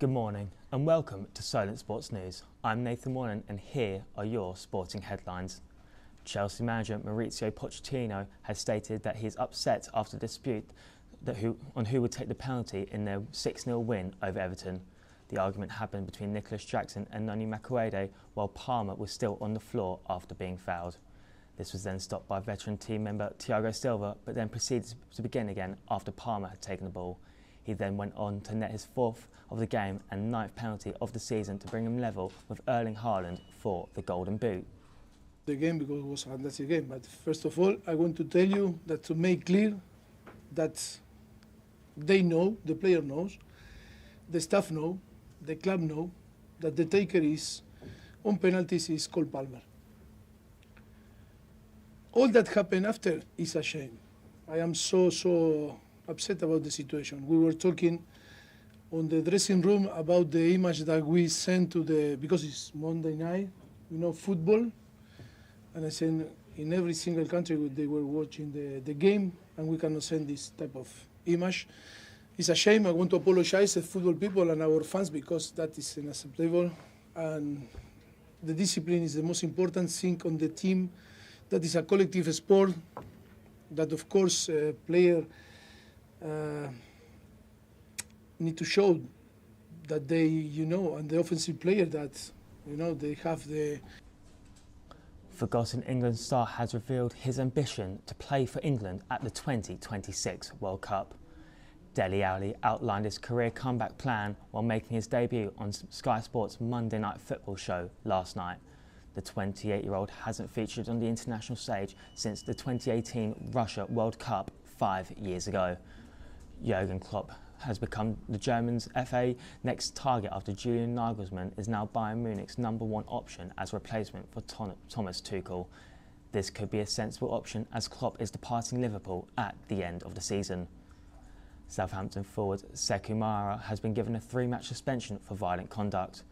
Good morning and welcome to Solent Sports News. I'm Nathan Warren and here are your sporting headlines. Chelsea manager Mauricio Pochettino has stated that he is upset after a dispute on who would take the penalty in their 6-0 win over Everton. The argument happened between Nicholas Jackson and Noni Madueke while Palmer was still on the floor after being fouled. This was then stopped by veteran team member Thiago Silva, but then proceeded to begin again after Palmer had taken the ball. He then went on to net his 4th of the game and 9th penalty of the season to bring him level with Erling Haaland for the Golden Boot. The game, because it was a fantastic game, but first of all I want to tell you that to make clear that they know, the player knows, the staff know, the club know that the taker is on penalties is Cole Palmer. All that happened after is a shame. I am so upset about the situation. We were talking on the dressing room about the image that we sent to because it's Monday night, football. And I said in every single country they were watching the game and we cannot send this type of image. It's a shame. I want to apologize to football people and our fans because that is unacceptable. And the discipline is the most important thing on the team. That is a collective sport that, of course, player need to show that they, and the offensive player that, they have the... Forgotten England star has revealed his ambition to play for England at the 2026 World Cup. Dele Alli outlined his career comeback plan while making his debut on Sky Sports' Monday Night Football show last night. The 28-year-old hasn't featured on the international stage since the 2018 Russia World Cup 5 years ago. Jurgen Klopp has become the Germans' FA next target after Julian Nagelsmann is now Bayern Munich's #1 option as replacement for Thomas Tuchel. This could be a sensible option as Klopp is departing Liverpool at the end of the season. Southampton forward Sekou Mara has been given a 3-match suspension for violent conduct.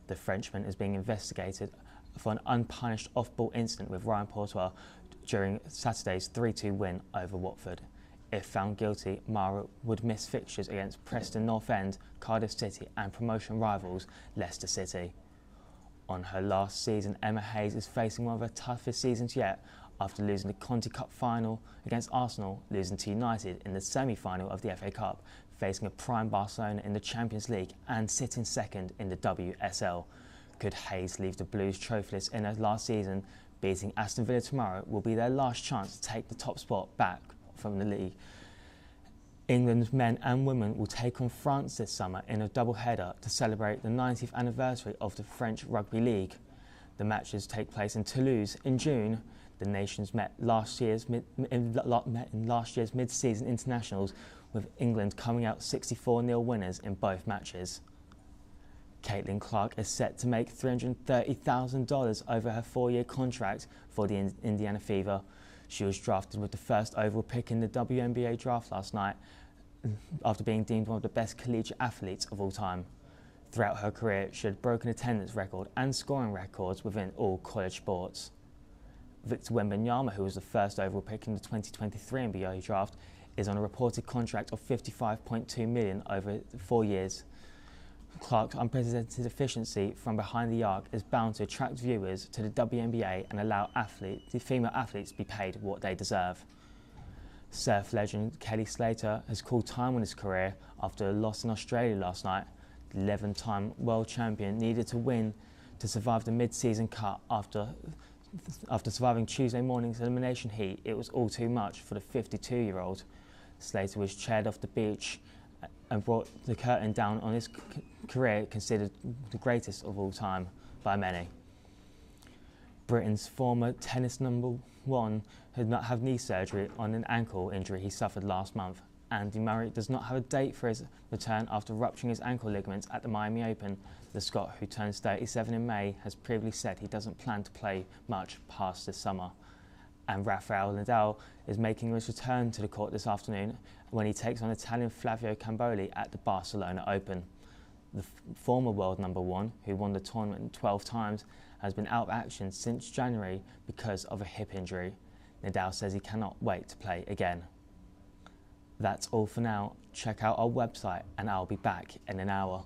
The Frenchman is being investigated for an unpunished off-ball incident with Ryan Portois during Saturday's 3-2 win over Watford. If found guilty, Mara would miss fixtures against Preston North End, Cardiff City and promotion rivals Leicester City. On her last season, Emma Hayes is facing one of her toughest seasons yet after losing the Conti Cup final against Arsenal, losing to United in the semi-final of the FA Cup, facing a prime Barcelona in the Champions League and sitting second in the WSL. Could Hayes leave the Blues trophyless in her last season? Beating Aston Villa tomorrow will be their last chance to take the top spot back from the league. England's men and women will take on France this summer in a double-header to celebrate the 90th anniversary of the French Rugby League. The matches take place in Toulouse in June. The nations met in last year's mid-season internationals, with England coming out 64-0 winners in both matches. Caitlin Clark is set to make $330,000 over her 4-year contract for the Indiana Fever. She was drafted with the first overall pick in the WNBA draft last night after being deemed one of the best collegiate athletes of all time. Throughout her career, she had broken attendance record and scoring records within all college sports. Victor Wembanyama, who was the first overall pick in the 2023 NBA draft, is on a reported contract of $55.2 million over 4 years. Clark's unprecedented efficiency from behind the arc is bound to attract viewers to the WNBA and allow the female athletes to be paid what they deserve. Surf legend Kelly Slater has called time on his career after a loss in Australia last night. The 11-time world champion needed to win to survive the mid-season cut after surviving Tuesday morning's elimination heat. It was all too much for the 52-year-old. Slater was chaired off the beach and brought the curtain down on his career, considered the greatest of all time by many. Britain's former tennis #1 had not had knee surgery on an ankle injury he suffered last month. Andy Murray does not have a date for his return after rupturing his ankle ligaments at the Miami Open. The Scot, who turns 37 in May, has previously said he doesn't plan to play much past this summer. And Rafael Nadal is making his return to the court this afternoon when he takes on Italian Flavio Camboli at the Barcelona Open. The former world #1, who won the tournament 12 times, has been out of action since January because of a hip injury. Nadal says he cannot wait to play again. That's all for now. Check out our website and I'll be back in an hour.